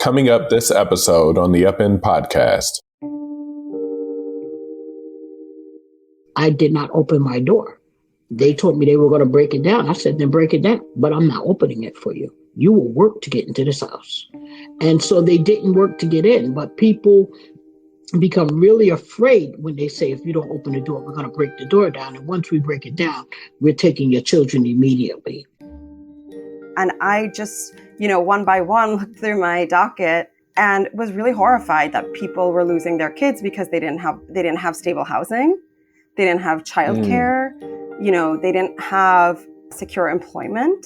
Coming up this episode on the Upend podcast. I did not open my door. They told me they were going to break it down. I said, then break it down, but I'm not opening it for you. You will work to get into this house. And so they didn't work to get in, but people become really afraid when they say, if you don't open the door, we're going to break the door down. And once we break it down, we're taking your children immediately. And I just, one by one looked through my docket and was really horrified that people were losing their kids because they didn't have stable housing. They didn't have childcare. They didn't have secure employment.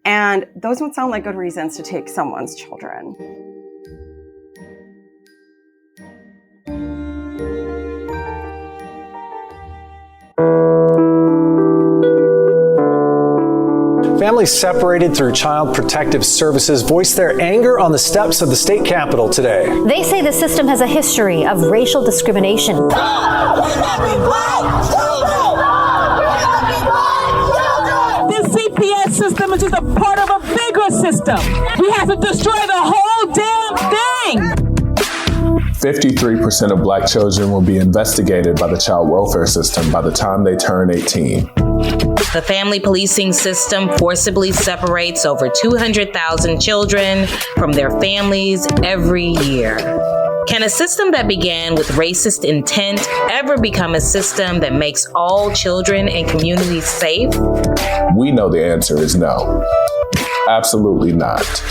And those don't sound like good reasons to take someone's children. Families separated through Child Protective Services voiced their anger on the steps of the state capitol today. They say the system has a history of racial discrimination. The CPS system is just a part of a bigger system. We have to destroy the whole damn thing. 53% of Black children will be investigated by the child welfare system by the time they turn 18. The family policing system forcibly separates over 200,000 children from their families every year. Can a system that began with racist intent ever become a system that makes all children and communities safe? We know the answer is no. Absolutely not.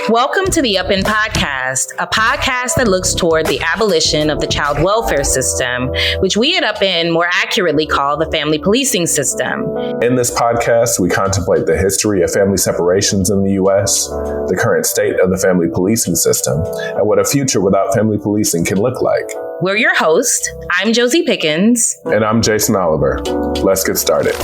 Welcome to the Upend podcast, a podcast that looks toward the abolition of the child welfare system, which we at Upend more accurately call the family policing system. In this podcast, we contemplate the history of family separations in the U.S., the current state of the family policing system, and what a future without family policing can look like. We're your hosts. I'm Josie Pickens. And I'm Jason Oliver. Let's get started.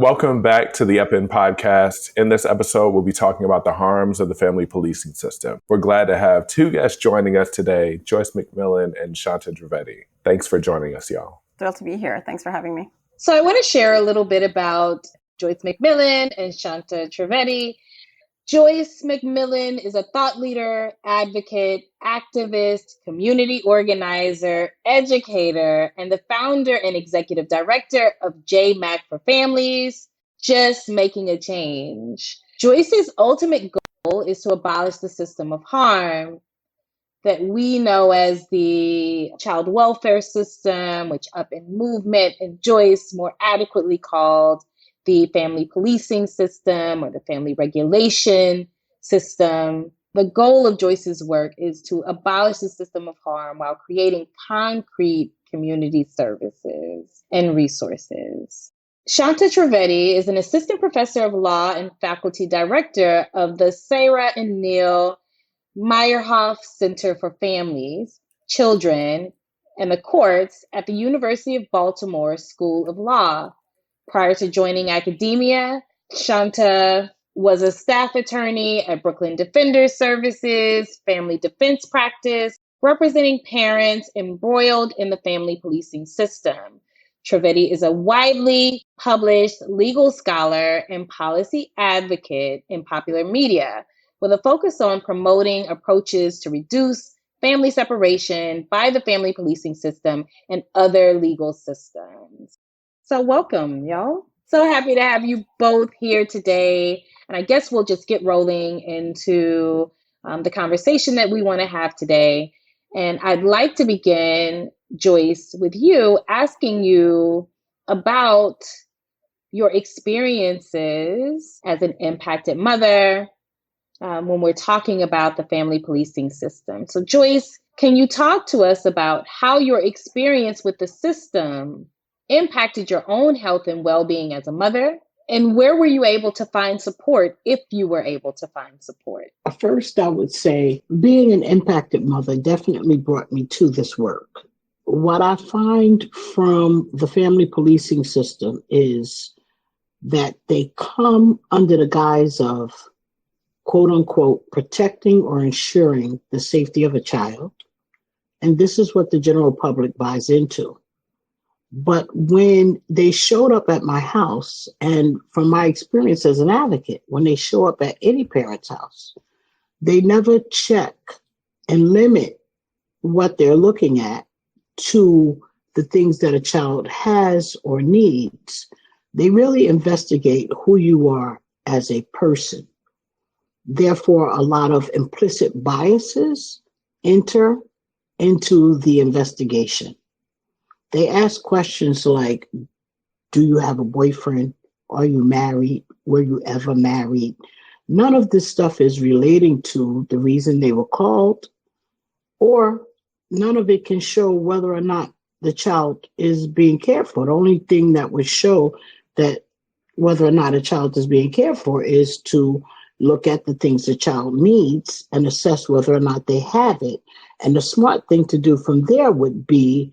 Welcome back to the Upend podcast. In this episode, we'll be talking about the harms of the family policing system. We're glad to have two guests joining us today, Joyce McMillan and Shanta Trivedi. Thanks for joining us, y'all. Thrilled to be here. Thanks for having me. So I want to share a little bit about Joyce McMillan and Shanta Trivedi. Joyce McMillan is a thought leader, advocate, activist, community organizer, educator, and the founder and executive director of JMACforFamilies, Just Making a Change. Joyce's ultimate goal is to abolish the system of harm that we know as the child welfare system, which Upend movement and Joyce more adequately called the family policing system or the family regulation system. The goal of Joyce's work is to abolish the system of harm while creating concrete community services and resources. Shanta Trivedi is an assistant professor of law and faculty director of the Sayra and Meyerhoff Center for Families, Children, and the Courts at the University of Baltimore School of Law. Prior to joining academia, Shanta was a staff attorney at Brooklyn Defender Services, family defense practice, representing parents embroiled in the family policing system. Trivedi is a widely published legal scholar and policy advocate in popular media, with a focus on promoting approaches to reduce family separation by the family policing system and other legal systems. So welcome, y'all. So happy to have you both here today. And I guess we'll just get rolling into the conversation that we want to have today. And I'd like to begin, Joyce, with you, asking you about your experiences as an impacted mother when we're talking about the family policing system. So Joyce, can you talk to us about how your experience with the system impacted your own health and well-being as a mother? And where were you able to find support, if you were able to find support? First, I would say being an impacted mother definitely brought me to this work. What I find from the family policing system is that they come under the guise of, quote unquote, protecting or ensuring the safety of a child. And this is what the general public buys into. But when they showed up at my house, and from my experience as an advocate, when they show up at any parent's house, they never check and limit what they're looking at to the things that a child has or needs. They really investigate who you are as a person. Therefore, a lot of implicit biases enter into the investigation. They ask questions like, do you have a boyfriend? Are you married? Were you ever married? None of this stuff is relating to the reason they were called, or none of it can show whether or not the child is being cared for. The only thing that would show that whether or not a child is being cared for is to look at the things the child needs and assess whether or not they have it. And the smart thing to do from there would be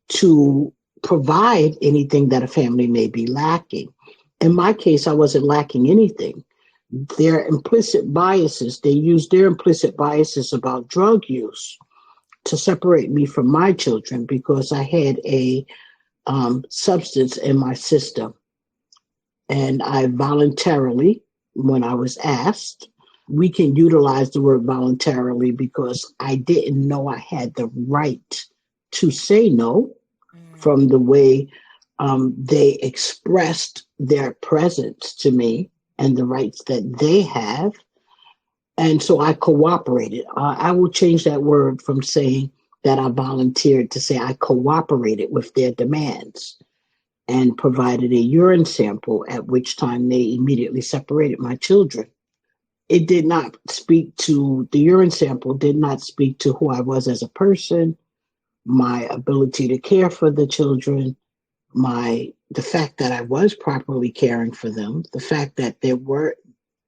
to provide anything that a family may be lacking. In my case, I wasn't lacking anything. Their implicit biases, they used their implicit biases about drug use to separate me from my children because I had a substance in my system. And I voluntarily, when I was asked, we can utilize the word voluntarily because I didn't know I had the right to say no from the way they expressed their presence to me and the rights that they have. And so I cooperated. I will change that word from saying that I volunteered to say I cooperated with their demands and provided a urine sample, at which time they immediately separated my children. It did not speak to, the urine sample did not speak to who I was as a person, my ability to care for the children, the fact that I was properly caring for them, the fact that they were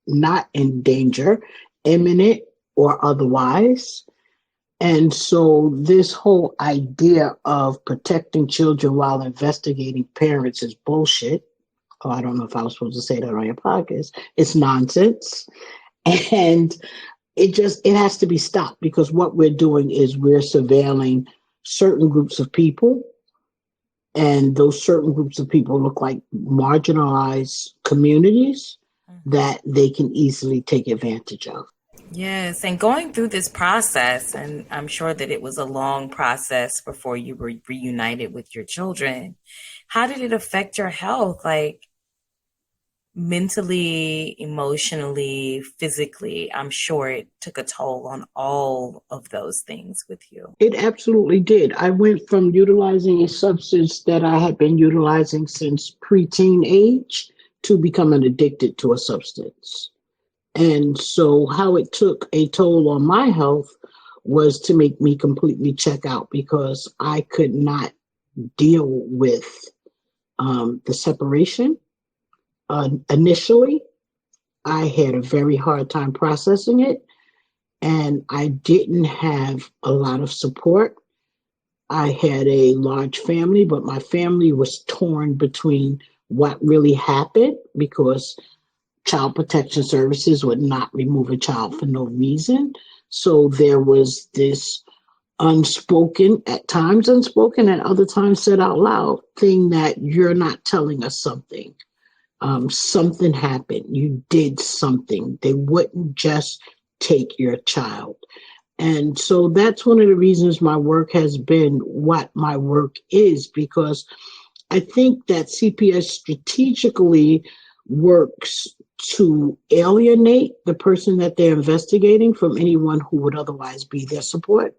not in danger, imminent or otherwise. And so this whole idea of protecting children while investigating parents is bullshit. Oh, I don't know if I was supposed to say that on your podcast. It's nonsense. And it has to be stopped because what we're doing is we're surveilling certain groups of people. And those certain groups of people look like marginalized communities that they can easily take advantage of. Yes, and going through this process, and I'm sure that it was a long process before you were reunited with your children. How did it affect your health? Like mentally, emotionally, physically? I'm sure it took a toll on all of those things with you. It absolutely did. I went from utilizing a substance that I had been utilizing since preteen age to becoming addicted to a substance. And so how it took a toll on my health was to make me completely check out because I could not deal with the separation. Initially, I had a very hard time processing it, and I didn't have a lot of support. I had a large family, but my family was torn between what really happened because Child Protection Services would not remove a child for no reason. So there was this unspoken, at times unspoken, and other times said out loud, thing that you're not telling us something. Something happened. You did something. They wouldn't just take your child. And so that's one of the reasons my work has been what my work is, because I think that CPS strategically works to alienate the person that they're investigating from anyone who would otherwise be their support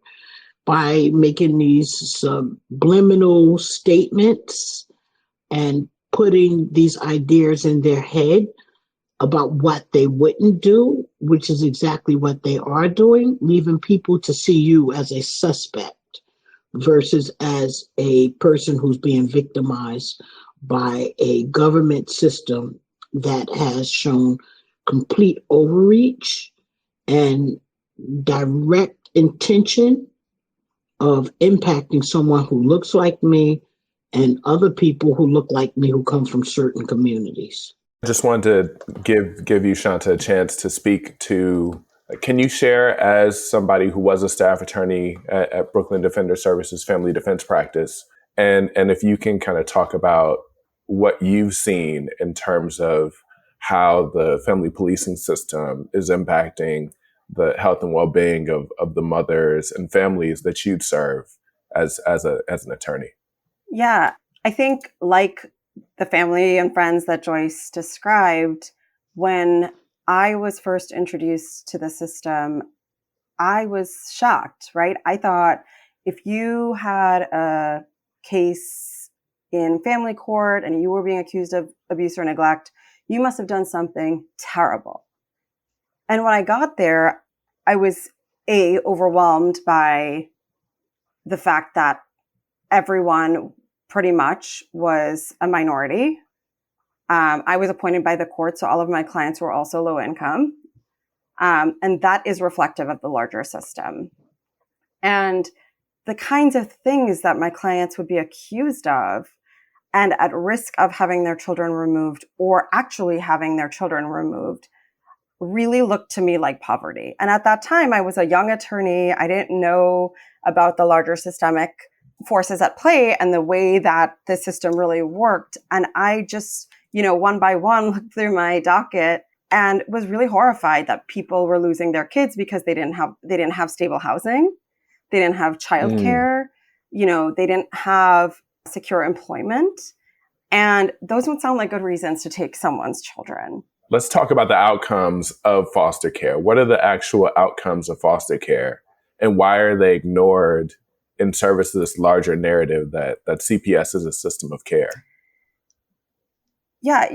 by making these subliminal statements and putting these ideas in their head about what they wouldn't do, which is exactly what they are doing, leaving people to see you as a suspect versus as a person who's being victimized by a government system that has shown complete overreach and direct intention of impacting someone who looks like me and other people who look like me who come from certain communities. I just wanted to give you, Shanta, a chance to speak to, can you share, as somebody who was a staff attorney at Brooklyn Defender Services Family Defense Practice, And if you can kind of talk about what you've seen in terms of how the family policing system is impacting the health and well-being of the mothers and families that you'd serve as an attorney. Yeah, I think like the family and friends that Joyce described, when I was first introduced to the system, I was shocked, right? I thought if you had a case in family court and you were being accused of abuse or neglect, you must have done something terrible. And when I got there, I was overwhelmed by the fact that everyone pretty much was a minority. I was appointed by the court, so all of my clients were also low income. And that is reflective of the larger system. And the kinds of things that my clients would be accused of and at risk of having their children removed or actually having their children removed really looked to me like poverty. And at that time, I was a young attorney. I didn't know about the larger systemic forces at play and the way that the system really worked. And I just, one by one looked through my docket and was really horrified that people were losing their kids because they didn't have stable housing. They didn't have childcare. They didn't have secure employment. And those would sound like good reasons to take someone's children. Let's talk about the outcomes of foster care. What are the actual outcomes of foster care, and why are they ignored in service of this larger narrative that CPS is a system of care? Yeah,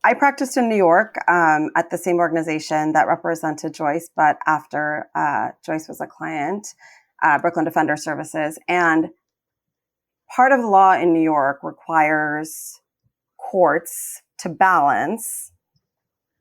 I practiced in New York at the same organization that represented Joyce, but after Joyce was a client, Brooklyn Defender Services. And part of the law in New York requires courts to balance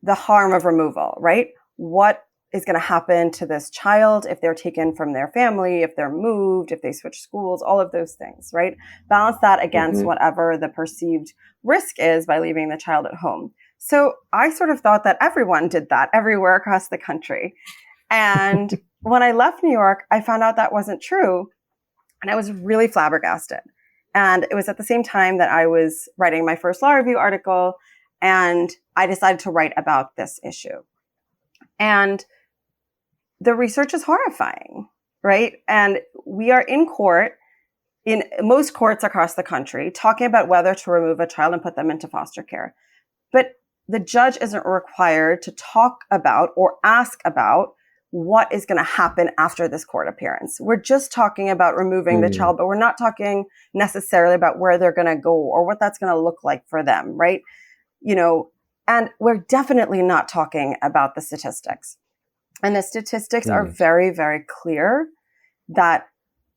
the harm of removal, right? What is going to happen to this child if they're taken from their family, if they're moved, if they switch schools, all of those things, right? Balance that against whatever the perceived risk is by leaving the child at home. So I sort of thought that everyone did that everywhere across the country. And when I left New York, I found out that wasn't true. And I was really flabbergasted. And it was at the same time that I was writing my first law review article, and I decided to write about this issue. And the research is horrifying, right? And we are in court, in most courts across the country, talking about whether to remove a child and put them into foster care. But the judge isn't required to talk about or ask about what is going to happen after this court appearance. We're just talking about removing the child, but we're not talking necessarily about where they're going to go or what that's going to look like for them, right? And we're definitely not talking about the statistics. And the statistics are very, very clear that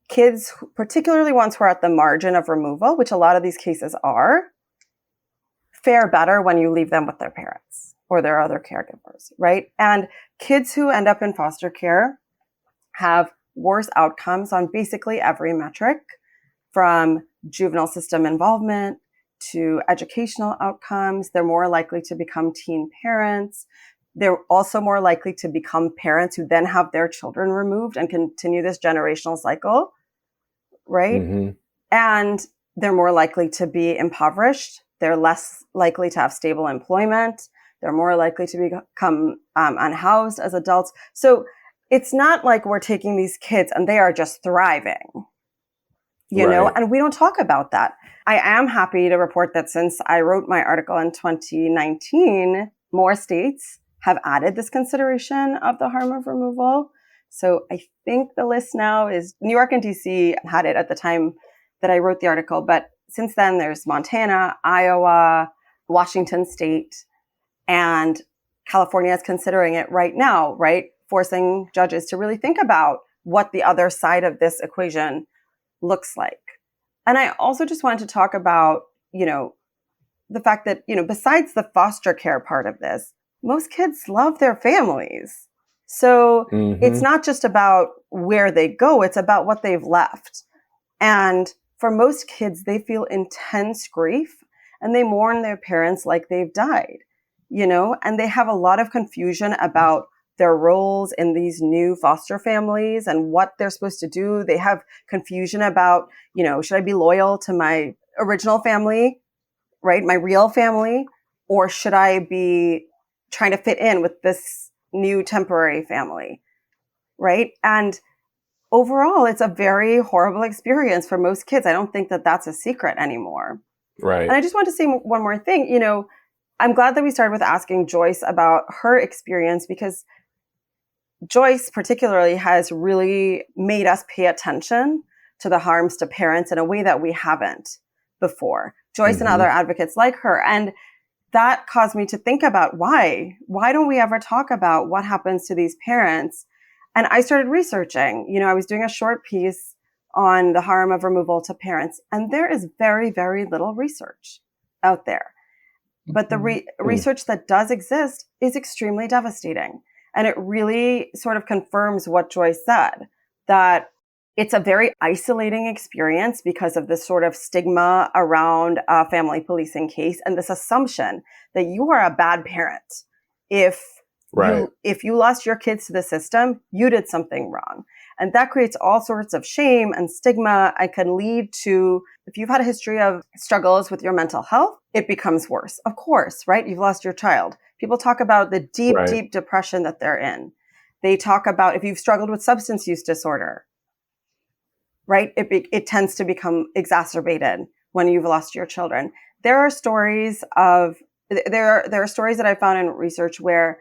kids, particularly ones who are at the margin of removal, which a lot of these cases are, fare better when you leave them with their parents or their other caregivers, right? And kids who end up in foster care have worse outcomes on basically every metric, from juvenile system involvement to educational outcomes. They're more likely to become teen parents. They're also more likely to become parents who then have their children removed and continue this generational cycle, right? And they're more likely to be impoverished. They're less likely to have stable employment. They're more likely to become unhoused as adults. So it's not like we're taking these kids and they are just thriving, you know, and we don't talk about that. I am happy to report that since I wrote my article in 2019, more states have added this consideration of the harm of removal. So I think the list now is New York and DC had it at the time that I wrote the article. But since then, there's Montana, Iowa, Washington State, and California is considering it right now, right? Forcing judges to really think about what the other side of this equation looks like. And I also just wanted to talk about, the fact that, besides the foster care part of this, most kids love their families. So it's not just about where they go, it's about what they've left. And for most kids, they feel intense grief and they mourn their parents like they've died, and they have a lot of confusion about their roles in these new foster families and what they're supposed to do. They have confusion about, should I be loyal to my original family, right? My real family, or should I be trying to fit in with this new temporary family, right? And overall, it's a very horrible experience for most kids. I don't think that that's a secret anymore. Right. And I just want to say one more thing. I'm glad that we started with asking Joyce about her experience, because Joyce particularly has really made us pay attention to the harms to parents in a way that we haven't before. Joyce and other advocates like her. And that caused me to think about why don't we ever talk about what happens to these parents? And I started researching. I was doing a short piece on the harm of removal to parents, and there is very, very little research out there. But the research that does exist is extremely devastating. And it really sort of confirms what Joyce said, that it's a very isolating experience because of this sort of stigma around a family policing case and this assumption that you are a bad parent. If you lost your kids to the system, you did something wrong. And that creates all sorts of shame and stigma and can lead to, if you've had a history of struggles with your mental health, it becomes worse. Of course, right? You've lost your child. People talk about the deep, deep depression that they're in. They talk about if you've struggled with substance use disorder, right? It tends to become exacerbated when you've lost your children. There are stories that I found in research where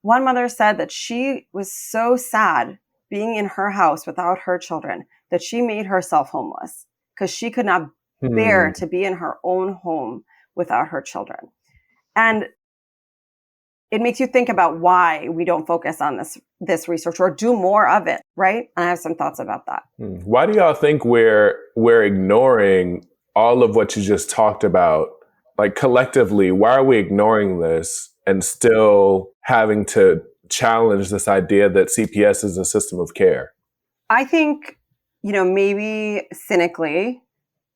one mother said that she was so sad being in her house without her children that she made herself homeless because she could not bear to be in her own home without her children. And it makes you think about why we don't focus on this research or do more of it, right? And I have some thoughts about that. Why do y'all think we're ignoring all of what you just talked about? Like collectively, why are we ignoring this and still having to challenge this idea that CPS is a system of care? I think, maybe cynically,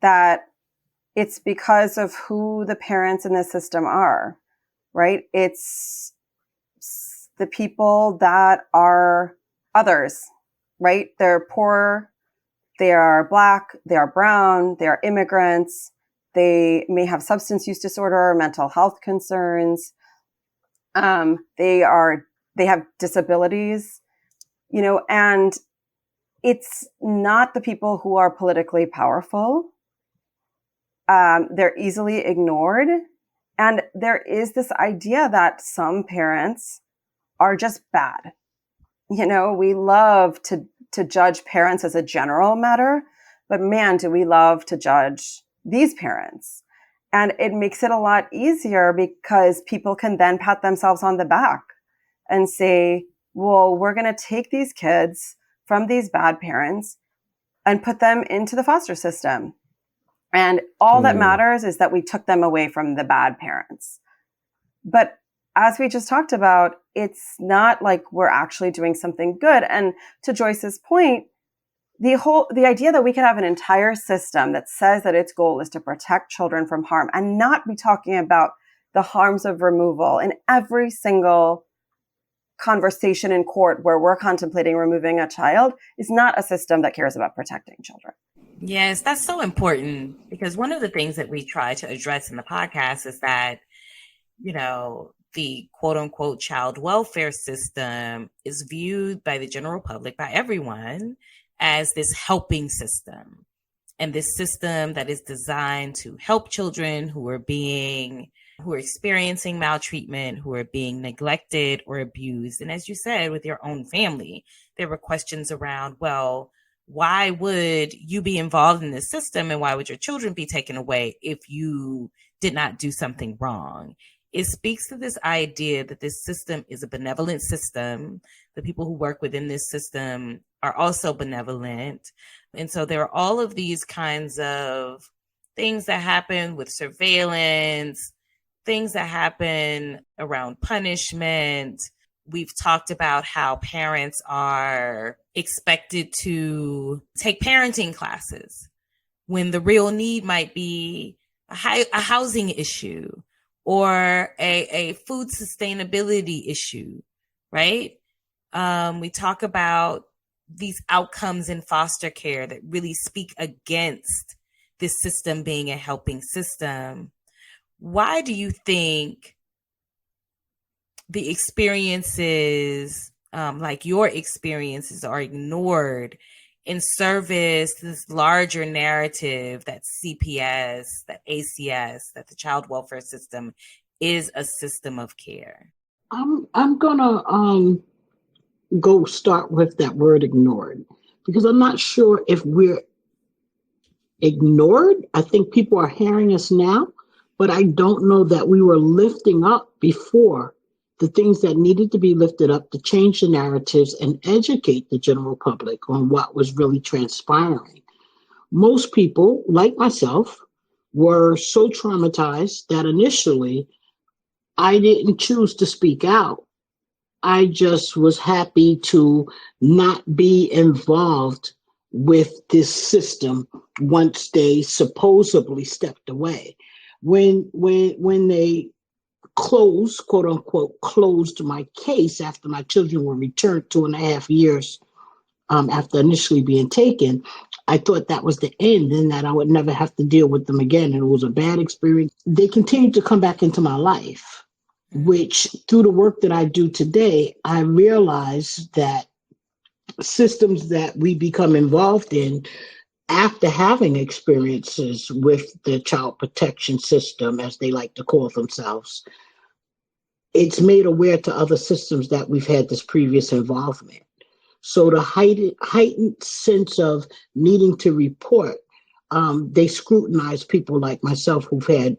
that it's because of who the parents in the system are, right? It's the people that are others, right? They're poor, they are Black, they are brown, they are immigrants, they may have substance use disorder, mental health concerns. They have disabilities, and it's not the people who are politically powerful. They're easily ignored. And there is this idea that some parents are just bad. We love to judge parents as a general matter, but man, do we love to judge these parents. And it makes it a lot easier because people can then pat themselves on the back and say, well, we're going to take these kids from these bad parents and put them into the foster system. And all that matters is that we took them away from the bad parents. But as we just talked about, it's not like we're actually doing something good. And to Joyce's point, the idea that we could have an entire system that says that its goal is to protect children from harm and not be talking about the harms of removal in every single conversation in court where we're contemplating removing a child is not a system that cares about protecting children. Yes, that's so important, because one of the things that we try to address in the podcast is that, the quote unquote child welfare system is viewed by the general public, by everyone, as this helping system, and this system that is designed to help children who are experiencing maltreatment, who are being neglected or abused. And as you said, with your own family, there were questions around, well, why would you be involved in this system and why would your children be taken away if you did not do something wrong? It speaks to this idea that this system is a benevolent system. The people who work within this system are also benevolent. And so there are all of these kinds of things that happen with surveillance, things that happen around punishment. We've talked about how parents are expected to take parenting classes when the real need might be a housing issue or a food sustainability issue, right? We talk about these outcomes in foster care that really speak against this system being a helping system. Why do you think the experiences, like your experiences, are ignored in service to this larger narrative that CPS, that ACS, that the child welfare system is a system of care? I'm gonna go start with that word ignored, because I'm not sure if we're ignored. I think people are hearing us now, but I don't know that we were lifting up before the things that needed to be lifted up to change the narratives and educate the general public on what was really transpiring. Most people, like myself, were so traumatized that initially I didn't choose to speak out. I just was happy to not be involved with this system once they supposedly stepped away. When they closed, quote unquote, closed my case after my children were returned 2.5 years after initially being taken, I thought that was the end and that I would never have to deal with them again. And it was a bad experience. They continued to come back into my life, which through the work that I do today, I realize that systems that we become involved in after having experiences with the child protection system, as they like to call themselves, it's made aware to other systems that we've had this previous involvement. So the heightened sense of needing to report, they scrutinize people like myself who've had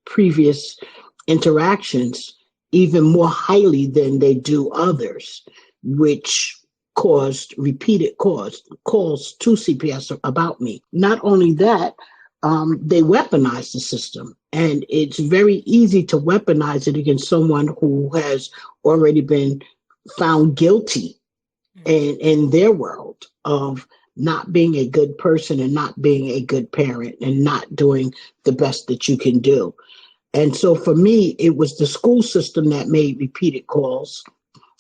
previous interactions even more highly than they do others, which caused repeated calls to CPS about me. Not only that, they weaponize the system, and it's very easy to weaponize it against someone who has already been found guilty in their world of not being a good person and not being a good parent and not doing the best that you can do. And so for me, it was the school system that made repeated calls,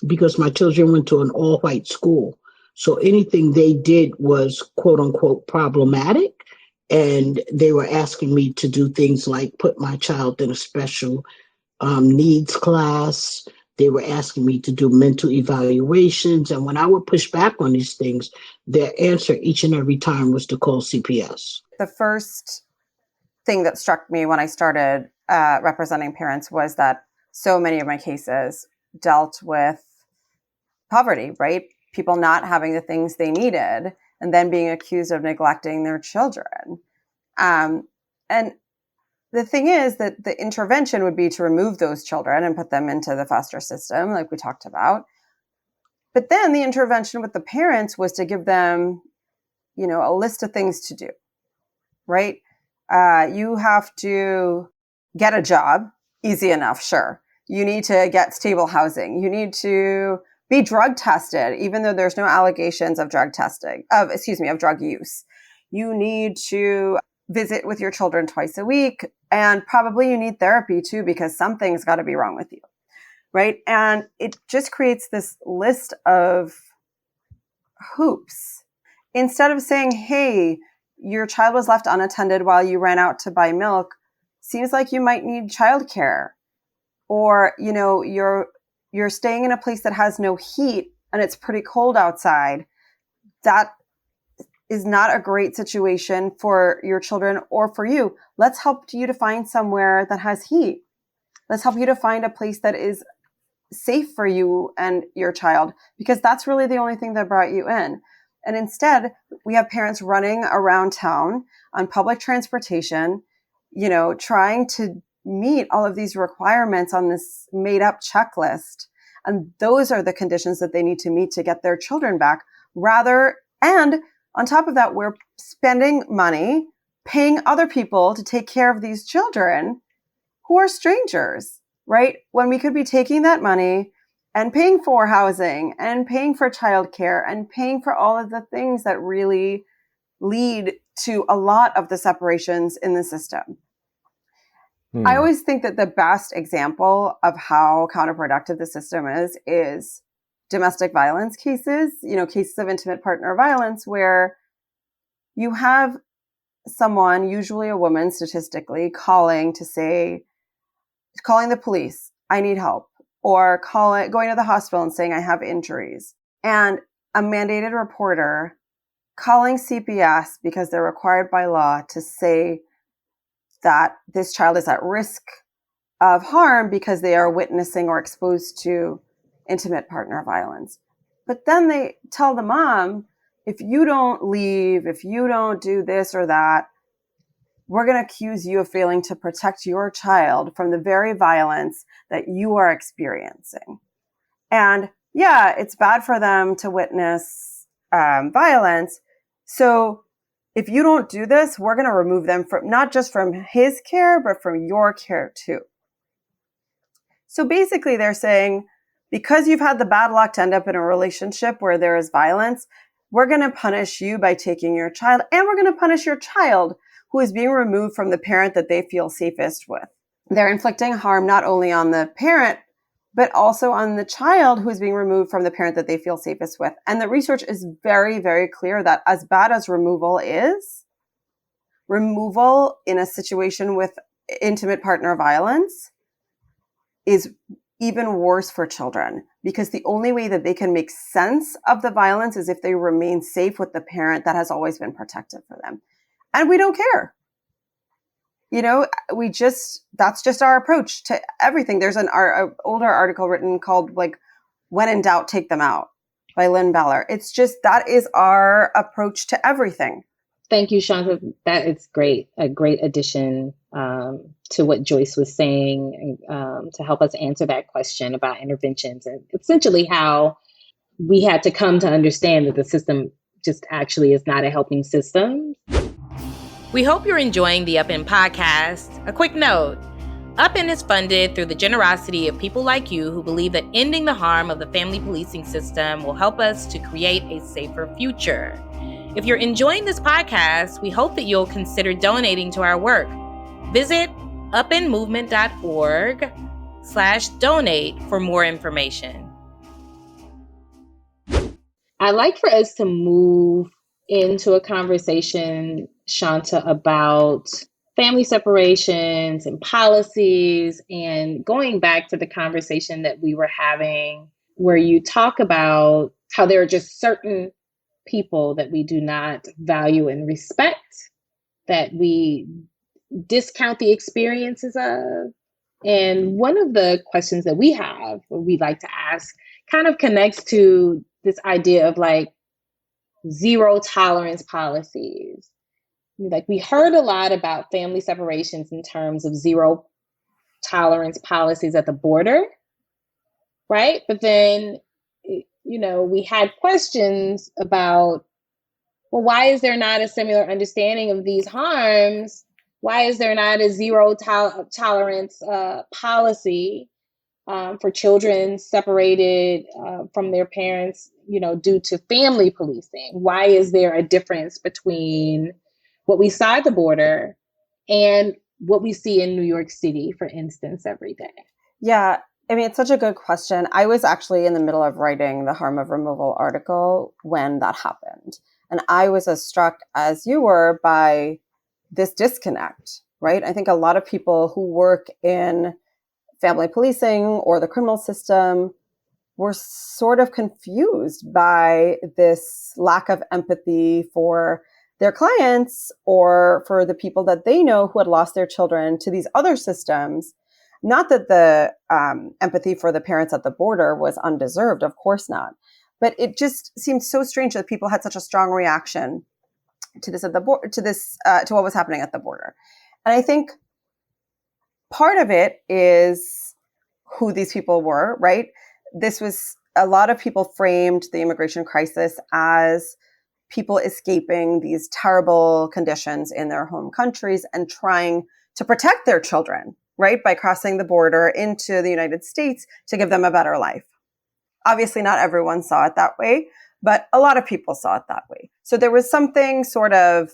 because my children went to an all-white school. So anything they did was, quote unquote, problematic. And they were asking me to do things like put my child in a special needs class. They were asking me to do mental evaluations. And when I would push back on these things, their answer each and every time was to call CPS. The first thing that struck me when I started representing parents was that so many of my cases dealt with poverty, right? People not having the things they needed and then being accused of neglecting their children. And the thing is that the intervention would be to remove those children and put them into the foster system, like we talked about. But then the intervention with the parents was to give them, a list of things to do, right? You have to get a job, easy enough, sure. You need to get stable housing. You need to be drug tested, even though there's no allegations of drug use. You need to visit with your children twice a week, and probably you need therapy too, because something's got to be wrong with you, right? And it just creates this list of hoops. Instead of saying, hey, your child was left unattended while you ran out to buy milk, seems like you might need childcare. Or, you're staying in a place that has no heat and it's pretty cold outside. That is not a great situation for your children or for you. Let's help you to find somewhere that has heat. Let's help you to find a place that is safe for you and your child, because that's really the only thing that brought you in. And instead, we have parents running around town on public transportation, trying to meet all of these requirements on this made up checklist. And those are the conditions that they need to meet to get their children back. And on top of that, we're spending money paying other people to take care of these children who are strangers, right? When we could be taking that money and paying for housing and paying for childcare and paying for all of the things that really lead to a lot of the separations in the system. I always think that the best example of how counterproductive the system is domestic violence cases, cases of intimate partner violence, where you have someone, usually a woman statistically, calling the police, I need help, or going to the hospital and saying I have injuries, and a mandated reporter calling CPS because they're required by law to say that this child is at risk of harm because they are witnessing or exposed to intimate partner violence. But then they tell the mom, if you don't leave, if you don't do this or that, we're going to accuse you of failing to protect your child from the very violence that you are experiencing. And yeah, it's bad for them to witness violence. So if you don't do this, we're going to remove them from not just from his care, but from your care too. So basically they're saying, because you've had the bad luck to end up in a relationship where there is violence, we're going to punish you by taking your child, and we're going to punish your child who is being removed from the parent that they feel safest with. They're inflicting harm not only on the parent, but also on the child who is being removed from the parent that they feel safest with. And the research is very, very clear that as bad as removal is, removal in a situation with intimate partner violence is even worse for children, because the only way that they can make sense of the violence is if they remain safe with the parent that has always been protective for them. And we don't care. That's just our approach to everything. There's an older article written called When in Doubt, Take Them Out by Lynn Beller. It's just, that is our approach to everything. Thank you, Shanta. That is great. A great addition to what Joyce was saying to help us answer that question about interventions and essentially how we had to come to understand that the system just actually is not a helping system. We hope you're enjoying the UpIn podcast. A quick note, UpIn is funded through the generosity of people like you who believe that ending the harm of the family policing system will help us to create a safer future. If you're enjoying this podcast, we hope that you'll consider donating to our work. Visit upinmovement.org/donate for more information. I'd like for us to move into a conversation, Shanta, about family separations and policies, and going back to the conversation that we were having where you talk about how there are just certain people that we do not value and respect, that we discount the experiences of. And one of the questions that we have, or we'd like to ask, kind of connects to this idea of zero tolerance policies. We heard a lot about family separations in terms of zero tolerance policies at the border, right? But then, we had questions about, well, why is there not a similar understanding of these harms? Why is there not a zero tolerance policy for children separated from their parents, due to family policing? Why is there a difference between what we saw at the border and what we see in New York City, for instance, every day? Yeah. It's such a good question. I was actually in the middle of writing the harm of removal article when that happened. And I was as struck as you were by this disconnect, right? I think a lot of people who work in family policing or the criminal system were sort of confused by this lack of empathy for their clients or for the people that they know who had lost their children to these other systems. Not that the empathy for the parents at the border was undeserved, of course not. But it just seemed so strange that people had such a strong reaction to this at the to what was happening at the border. And I think part of it is who these people were, right? A lot of people framed the immigration crisis as people escaping these terrible conditions in their home countries and trying to protect their children, right, by crossing the border into the United States to give them a better life. Obviously, not everyone saw it that way, but a lot of people saw it that way. So there was something sort of,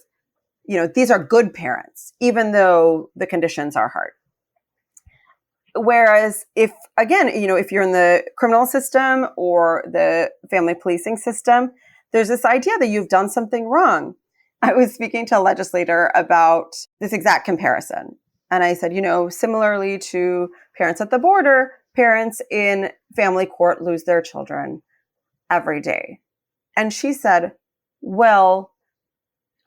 these are good parents, even though the conditions are hard. Whereas if you're in the criminal system or the family policing system, there's this idea that you've done something wrong. I was speaking to a legislator about this exact comparison. And I said, similarly to parents at the border, parents in family court lose their children every day. And she said, well,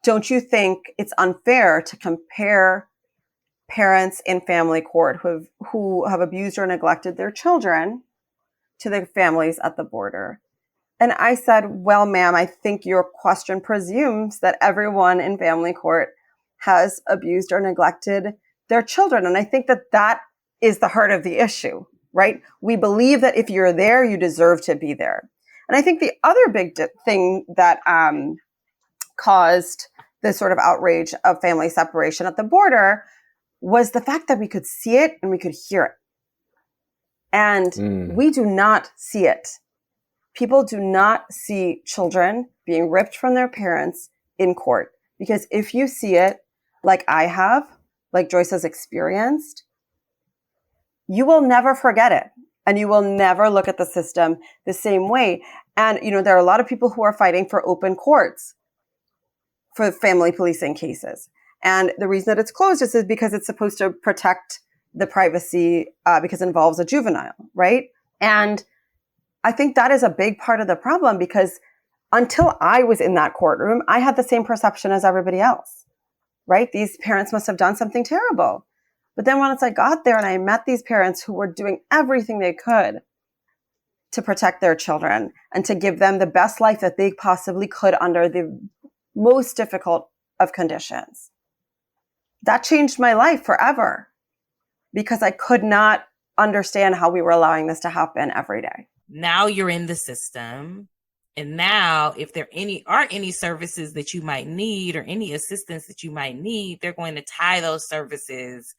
don't you think it's unfair to compare parents in family court who have abused or neglected their children to the families at the border? And I said, well, ma'am, I think your question presumes that everyone in family court has abused or neglected their children. And I think that is the heart of the issue, right? We believe that if you're there, you deserve to be there. And I think the other big thing that caused this sort of outrage of family separation at the border was the fact that we could see it and we could hear it. And we do not see it. People do not see children being ripped from their parents in court. Because if you see it, like I have, like Joyce has experienced, you will never forget it. And you will never look at the system the same way. And, there are a lot of people who are fighting for open courts for family policing cases. And the reason that it's closed is because it's supposed to protect the privacy because it involves a juvenile, right? And I think that is a big part of the problem, because until I was in that courtroom, I had the same perception as everybody else, right? These parents must have done something terrible. But then once I got there and I met these parents who were doing everything they could to protect their children and to give them the best life that they possibly could under the most difficult of conditions, that changed my life forever, because I could not understand how we were allowing this to happen every day. Now you're in the system. And now if there are any services that you might need or any assistance that you might need, they're going to tie those services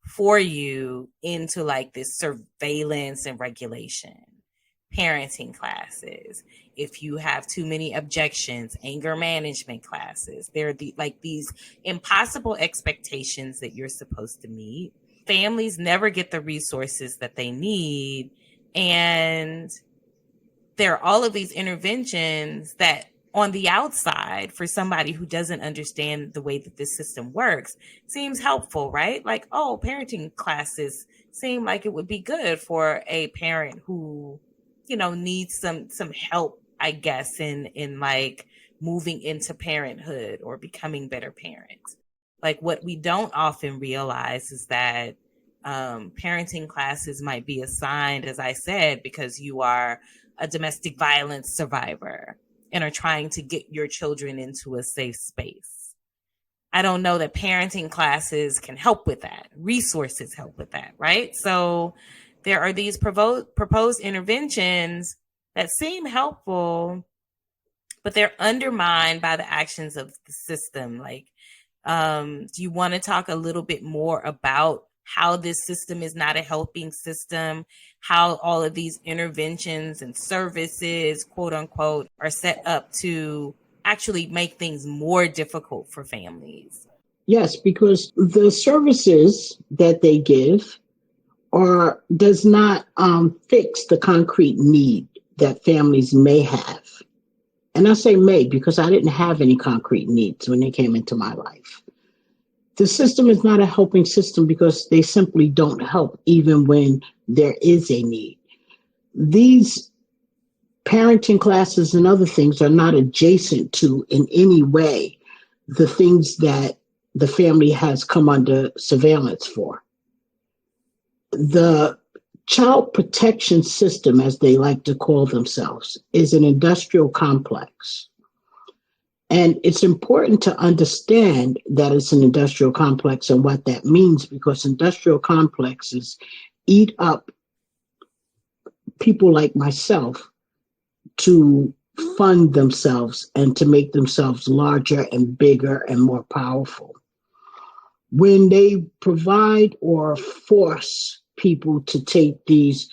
for you into like this surveillance and regulation. Parenting classes. If you have too many objections, anger management classes. There are these impossible expectations that you're supposed to meet. Families never get the resources that they need. And there are all of these interventions that on the outside, for somebody who doesn't understand the way that this system works, seems helpful, right? Like, parenting classes seem like it would be good for a parent who, needs some help, I guess, in like moving into parenthood or becoming better parents. Like, what we don't often realize is that parenting classes might be assigned, as I said, because you are a domestic violence survivor and are trying to get your children into a safe space. I don't know that parenting classes can help with that. Resources help with that, right? So there are these proposed interventions that seem helpful, but they're undermined by the actions of the system. Like, do you want to talk a little bit more about how this system is not a helping system, how all of these interventions and services, quote unquote, are set up to actually make things more difficult for families? Yes, because the services that they give does not fix the concrete need that families may have. And I say may because I didn't have any concrete needs when they came into my life. The system is not a helping system because they simply don't help even when there is a need. These parenting classes and other things are not adjacent to in any way the things that the family has come under surveillance for. The child protection system, as they like to call themselves, is an industrial complex. And it's important to understand that it's an industrial complex and what that means, because industrial complexes eat up people like myself to fund themselves and to make themselves larger and bigger and more powerful. When they provide or force people to take these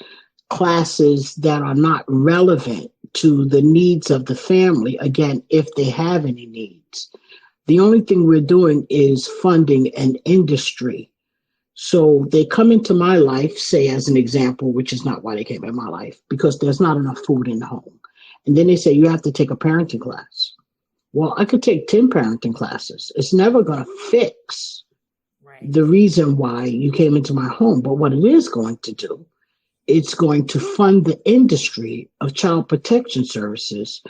classes that are not relevant to the needs of the family, again, if they have any needs, the only thing we're doing is funding an industry So they come into my life, say as an example, which is not why they came in my life, because there's not enough food in the home. And then they say, you have to take a parenting class. Well, I could take 10 parenting classes. It's never going to fix the reason why you came into my home. But what it is going to do, it's going to fund the industry of child protection services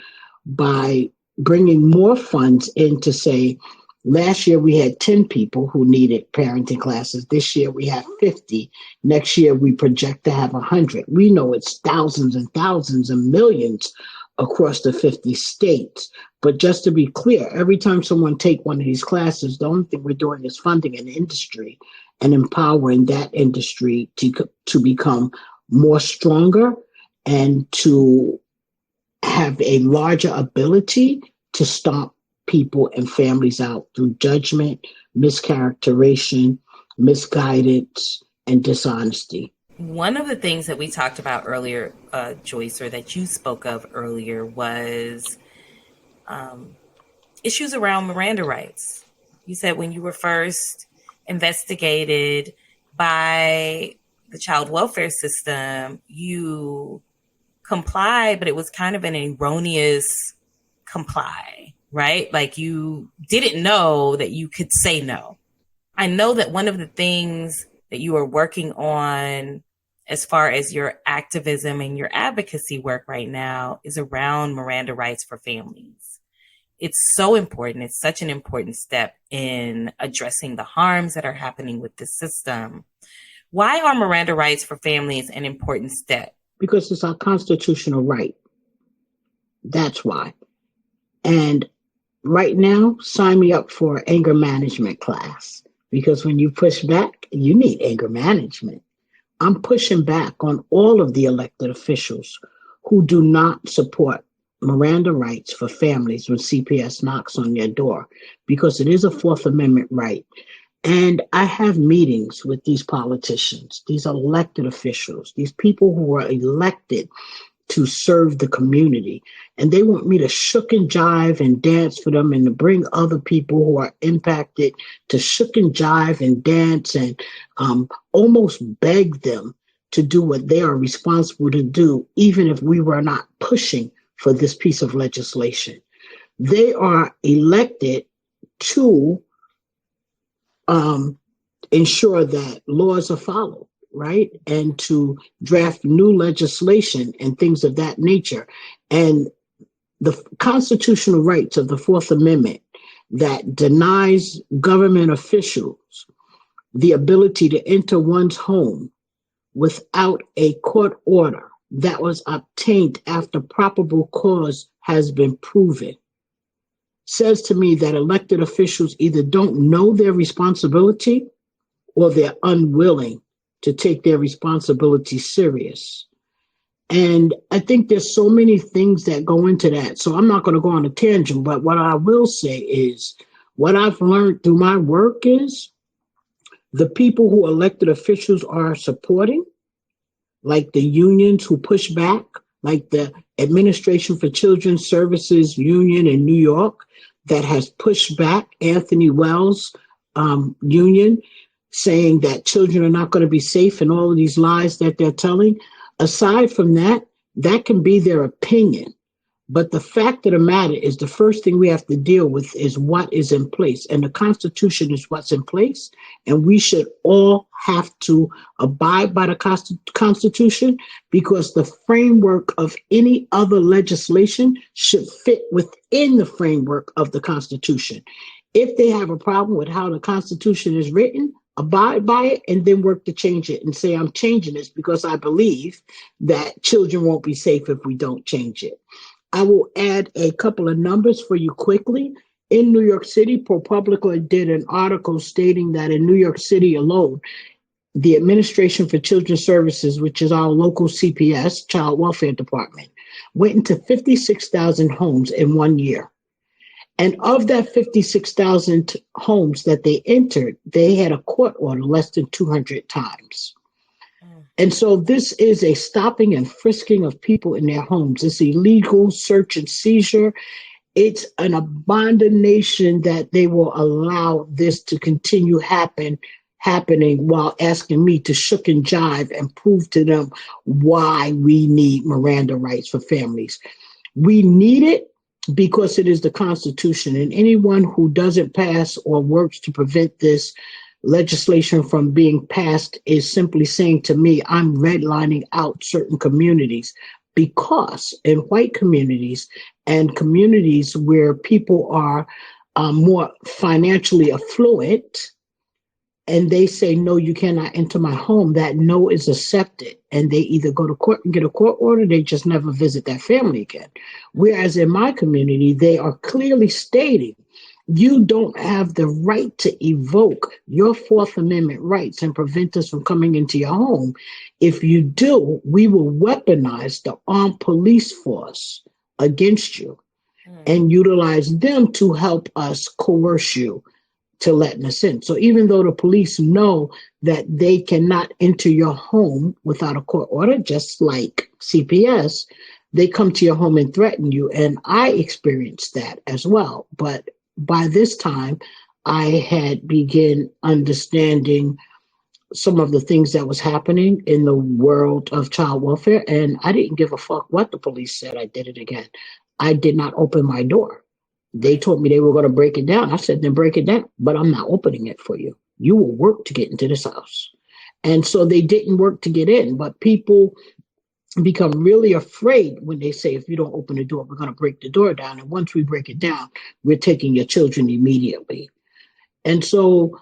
by bringing more funds in to say, last year we had 10 people who needed parenting classes. This year we have 50. Next year we project to have 100. We know it's thousands and thousands and millions across the 50 states. But just to be clear, every time someone take one of these classes, the only thing we're doing is funding an industry and empowering that industry to become more stronger and to have a larger ability to stomp people and families out through judgment, mischaracterization, misguidance, and dishonesty. One of the things that we talked about earlier, Joyce, or that you spoke of earlier, was issues around Miranda rights. You said when you were first investigated by the child welfare system, you complied, but it was kind of an erroneous comply, right? Like you didn't know that you could say no. I know that one of the things that you are working on as far as your activism and your advocacy work right now is around Miranda rights for families. It's so important. It's such an important step in addressing the harms that are happening with the system. Why are Miranda rights for families an important step? Because it's our constitutional right. That's why. And right now, sign me up for an anger management class, because when you push back, you need anger management. I'm pushing back on all of the elected officials who do not support Miranda rights for families when CPS knocks on your door, because it is a Fourth Amendment right. And I have meetings with these politicians, these elected officials, these people who are elected to serve the community. And they want me to shook and jive and dance for them, and to bring other people who are impacted to shook and jive and dance and almost beg them to do what they are responsible to do, even if we were not pushing for this piece of legislation. They are elected to ensure that laws are followed, right? And to draft new legislation and things of that nature. And the constitutional rights of the Fourth Amendment that denies government officials the ability to enter one's home without a court order that was obtained after probable cause has been proven, says to me that elected officials either don't know their responsibility or they're unwilling to take their responsibility serious. And I think there's so many things that go into that. So I'm not going to go on a tangent, but what I will say is what I've learned through my work is the people who elected officials are supporting, like the unions who push back, like the Administration for Children's Services Union in New York that has pushed back, Anthony Wells union, saying that children are not going to be safe and all of these lies that they're telling. Aside from that, that can be their opinion. But the fact of the matter is the first thing we have to deal with is what is in place. And the Constitution is what's in place. And we should all have to abide by the Constitution, because the framework of any other legislation should fit within the framework of the Constitution. If they have a problem with how the Constitution is written, abide by it and then work to change it and say, I'm changing this because I believe that children won't be safe if we don't change it. I will add a couple of numbers for you quickly. In New York City, ProPublica did an article stating that in New York City alone, the Administration for Children's Services, which is our local CPS, Child Welfare Department, went into 56,000 homes in 1 year. And of that 56,000 homes that they entered, they had a court order less than 200 times. And so this is a stopping and frisking of people in their homes. It's illegal search and seizure. It's an abomination that they will allow this to continue happening happening while asking me to shook and jive and prove to them why we need Miranda rights for families. We need it because it is the Constitution, and anyone who doesn't pass or works to prevent this legislation from being passed is simply saying to me, I'm redlining out certain communities, because in white communities and communities where people are more financially affluent, and they say, no, you cannot enter my home, that no is accepted. And they either go to court and get a court order, they just never visit that family again. Whereas in my community, they are clearly stating, you don't have the right to evoke your Fourth Amendment rights and prevent us from coming into your home. If you do, we will weaponize the armed police force against you and utilize them to help us coerce you to letting us in. So even though the police know that they cannot enter your home without a court order, just like CPS, they come to your home and threaten you. And I experienced that as well. But by this time, I had begun understanding some of the things that was happening in the world of child welfare. And I didn't give a fuck what the police said. I did it again. I did not open my door. They told me they were going to break it down. I said, then break it down, but I'm not opening it for you. You will work to get into this house. And so they didn't work to get in, but people become really afraid when they say, if you don't open the door, we're going to break the door down. And once we break it down, we're taking your children immediately. And so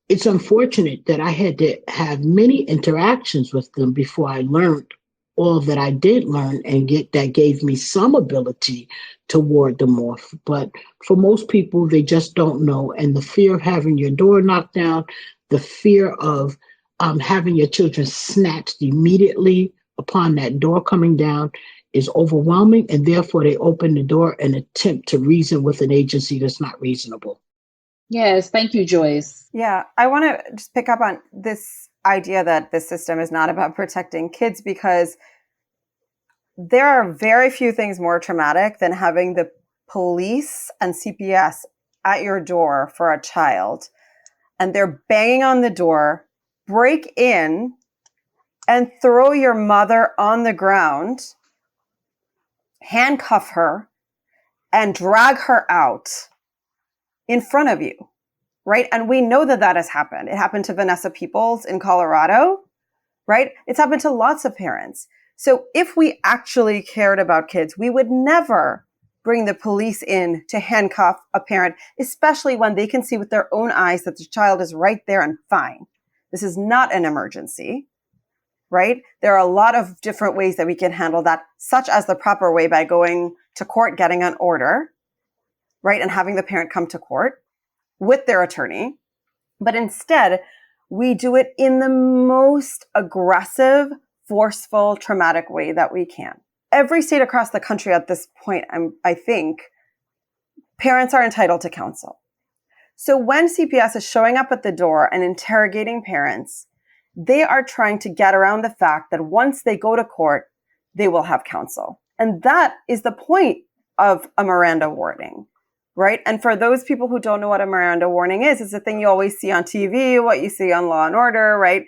it's unfortunate that I had to have many interactions with them before I learned all that I did learn and that gave me some ability to ward them off. But for most people, they just don't know. And the fear of having your door knocked down, the fear of having your children snatched immediately upon that door coming down is overwhelming. And therefore, they open the door and attempt to reason with an agency that's not reasonable. Yes, thank you, Joyce. Yeah, I want to just pick up on this idea that this system is not about protecting kids, because there are very few things more traumatic than having the police and CPS at your door for a child, and they're banging on the door, break in, and throw your mother on the ground, handcuff her, and drag her out in front of you, right? And we know that that has happened. It happened to Vanessa Peoples in Colorado, right? It's happened to lots of parents. So if we actually cared about kids, we would never bring the police in to handcuff a parent, especially when they can see with their own eyes that the child is right there and fine. This is not an emergency, right? There are a lot of different ways that we can handle that, such as the proper way by going to court, getting an order, right? And having the parent come to court with their attorney. But instead, we do it in the most aggressive, forceful, traumatic way that we can. Every state across the country at this point, I think, parents are entitled to counsel. So when CPS is showing up at the door and interrogating parents, they are trying to get around the fact that once they go to court, they will have counsel. And that is the point of a Miranda warning, right? And for those people who don't know what a Miranda warning is, it's a thing you always see on TV, what you see on Law and Order, right?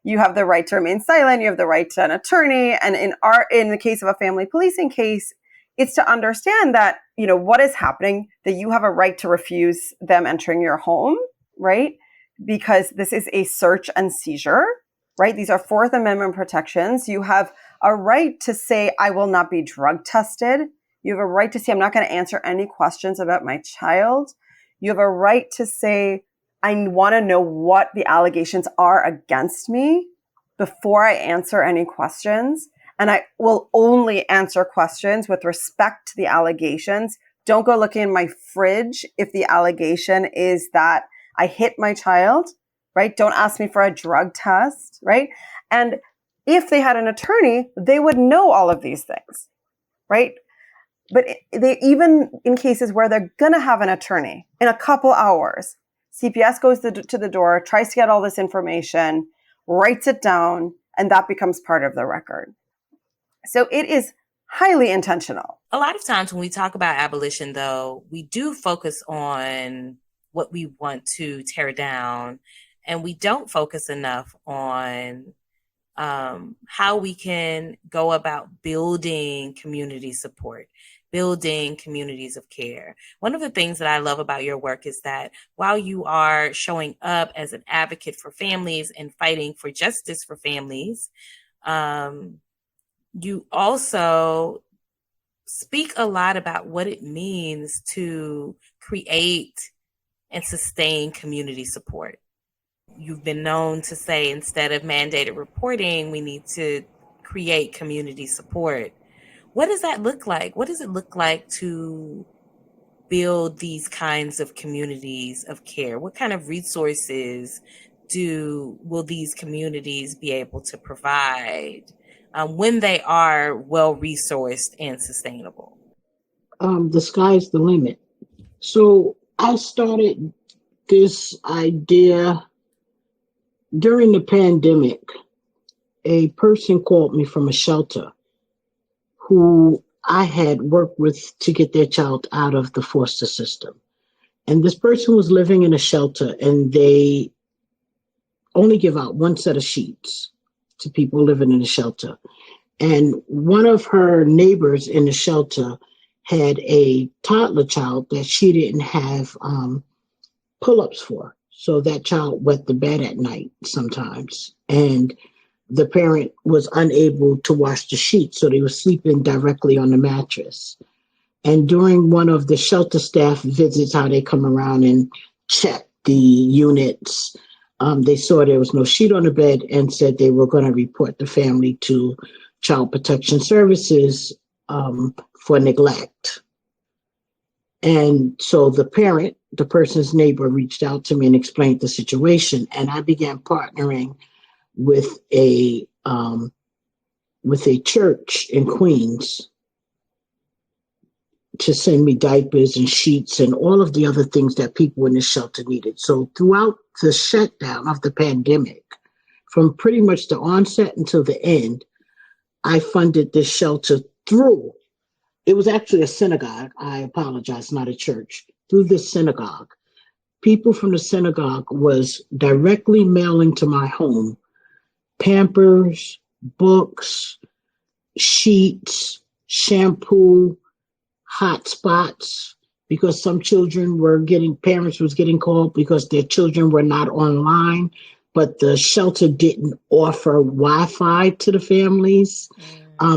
You have the right to remain silent. You have the right to an attorney. And in the case of a family policing case, it's to understand that, you know, what is happening, that you have a right to refuse them entering your home, right? Because this is a search and seizure, right? These are Fourth Amendment protections. You have a right to say, I will not be drug tested. You have a right to say, I'm not going to answer any questions about my child. You have a right to say, I want to know what the allegations are against me before I answer any questions. And I will only answer questions with respect to the allegations. Don't go looking in my fridge if the allegation is that I hit my child, right? Don't ask me for a drug test, right? And if they had an attorney, they would know all of these things, right? But they, even in cases where they're going to have an attorney in a couple hours, CPS goes to the door, tries to get all this information, writes it down, and that becomes part of the record. So it is highly intentional. A lot of times when we talk about abolition, though, we do focus on what we want to tear down And we don't focus enough on how we can go about building community support, building communities of care. One of the things that I love about your work is that while you are showing up as an advocate for families and fighting for justice for families, you also speak a lot about what it means to create and sustain community support. You've been known to say, instead of mandated reporting, we need to create community support. What does that look like? What does it look like to build these kinds of communities of care? What kind of resources will these communities be able to provide when they are well-resourced and sustainable? The sky's the limit. So I started this idea during the pandemic. A person called me from a shelter who I had worked with to get their child out of the foster system. And this person was living in a shelter, and they only give out one set of sheets to people living in the shelter. And one of her neighbors in the shelter had a toddler child that she didn't have pull-ups for. So that child wet the bed at night sometimes. And the parent was unable to wash the sheets, so they were sleeping directly on the mattress. And during one of the shelter staff visits, how they come around and check the units, they saw there was no sheet on the bed and said they were going to report the family to Child Protection Services for neglect. And so the parent, the person's neighbor, reached out to me and explained the situation. And I began partnering with a church in Queens to send me diapers and sheets and all of the other things that people in the shelter needed. So throughout the shutdown of the pandemic, from pretty much the onset until the end, I funded this shelter through, it was actually a synagogue, I apologize, not a church, through this synagogue. People from the synagogue was directly mailing to my home Pampers, books, sheets, shampoo, hot spots, because some children parents was getting called because their children were not online, but the shelter didn't offer Wi-Fi to the families.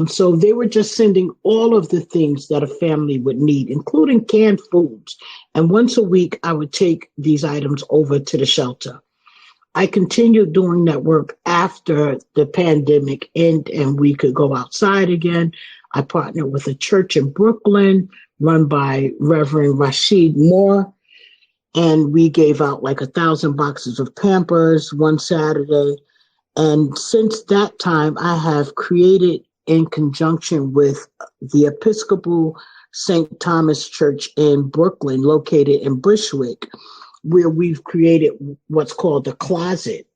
So they were just sending all of the things that a family would need, including canned foods. And once a week, I would take these items over to the shelter. I continued doing that work after the pandemic ended and we could go outside again. I partnered with a church in Brooklyn run by Reverend Rashid Moore, and we gave out like 1,000 boxes of Pampers one Saturday. And since that time, I have created, in conjunction with the Episcopal St. Thomas Church in Brooklyn, located in Bushwick, where we've created what's called the closet.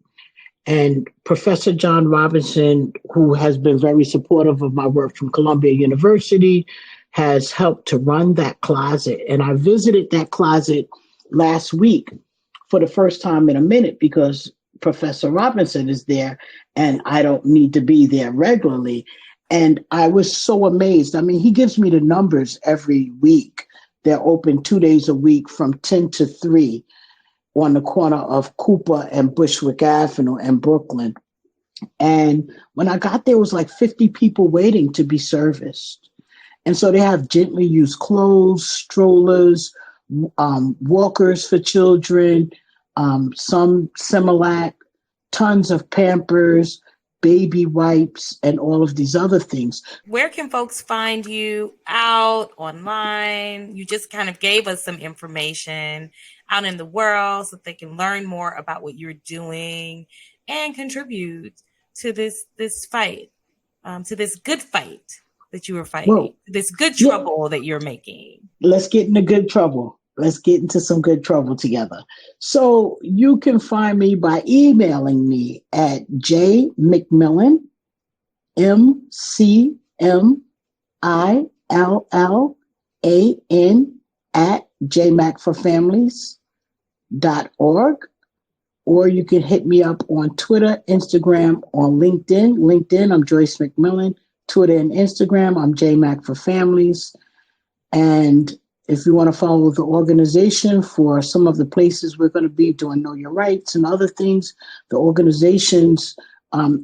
And Professor John Robinson, who has been very supportive of my work from Columbia University, has helped to run that closet. And I visited that closet last week for the first time in a minute because Professor Robinson is there and I don't need to be there regularly. And I was so amazed. I mean, he gives me the numbers every week. They're open 2 days a week from 10 to 3 on the corner of Cooper and Bushwick Avenue in Brooklyn. And when I got there, it was like 50 people waiting to be serviced. And so they have gently used clothes, strollers, walkers for children, some Similac, tons of Pampers, baby wipes, and all of these other things. Where can folks find you out online? You just kind of gave us some information out in the world so that they can learn more about what you're doing and contribute to this fight, to this good fight that you were fighting, this good trouble that you're making. Let's get into good trouble. Let's get into some good trouble together. So you can find me by emailing me at JMcMillan, McMillan @JMACforFamilies.org. or you can hit me up on Twitter, Instagram, or LinkedIn. LinkedIn, I'm Joyce McMillan. Twitter and Instagram, I'm JMACforFamilies. And if you want to follow the organization for some of the places we're going to be doing Know Your Rights and other things, the organization's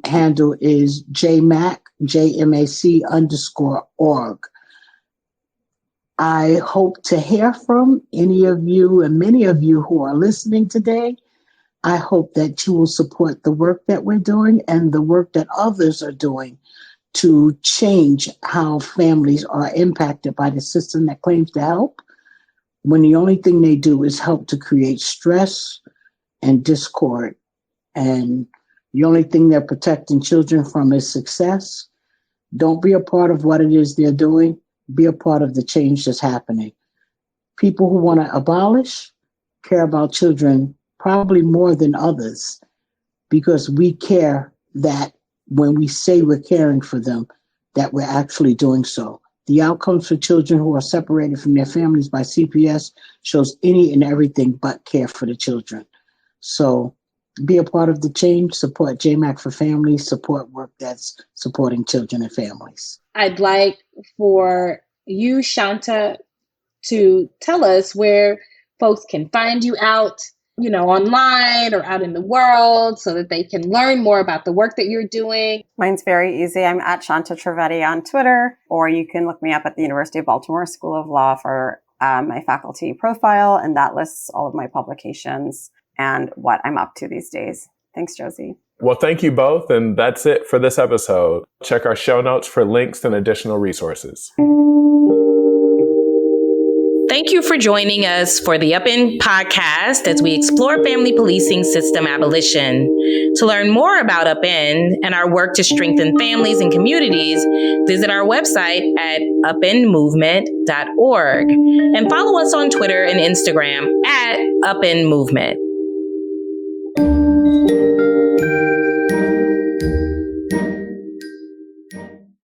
handle is JMAC, JMAC_org. I hope to hear from any of you and many of you who are listening today. I hope that you will support the work that we're doing and the work that others are doing to change how families are impacted by the system that claims to help, when the only thing they do is help to create stress and discord. And the only thing they're protecting children from is success. Don't be a part of what it is they're doing. Be a part of the change that's happening. People who want to abolish care about children probably more than others, because we care that when we say we're caring for them, that we're actually doing so. The outcomes for children who are separated from their families by CPS shows any and everything but care for the children. So be a part of the change, support JMACforFamilies, support work that's supporting children and families. I'd like for you, Shanta, to tell us where folks can find you out, online or out in the world, so that they can learn more about the work that you're doing. Mine's very easy. I'm at Shanta Trivedi on Twitter, or you can look me up at the University of Baltimore School of Law for my faculty profile, and that lists all of my publications and what I'm up to these days. Thanks, Josie. Well, thank you both, and that's it for this episode. Check our show notes for links and additional resources. Thank you for joining us for the Upend podcast as we explore family policing system abolition. To learn more about Upend and our work to strengthen families and communities, visit our website at upendmovement.org and follow us on Twitter and Instagram at Upend Movement.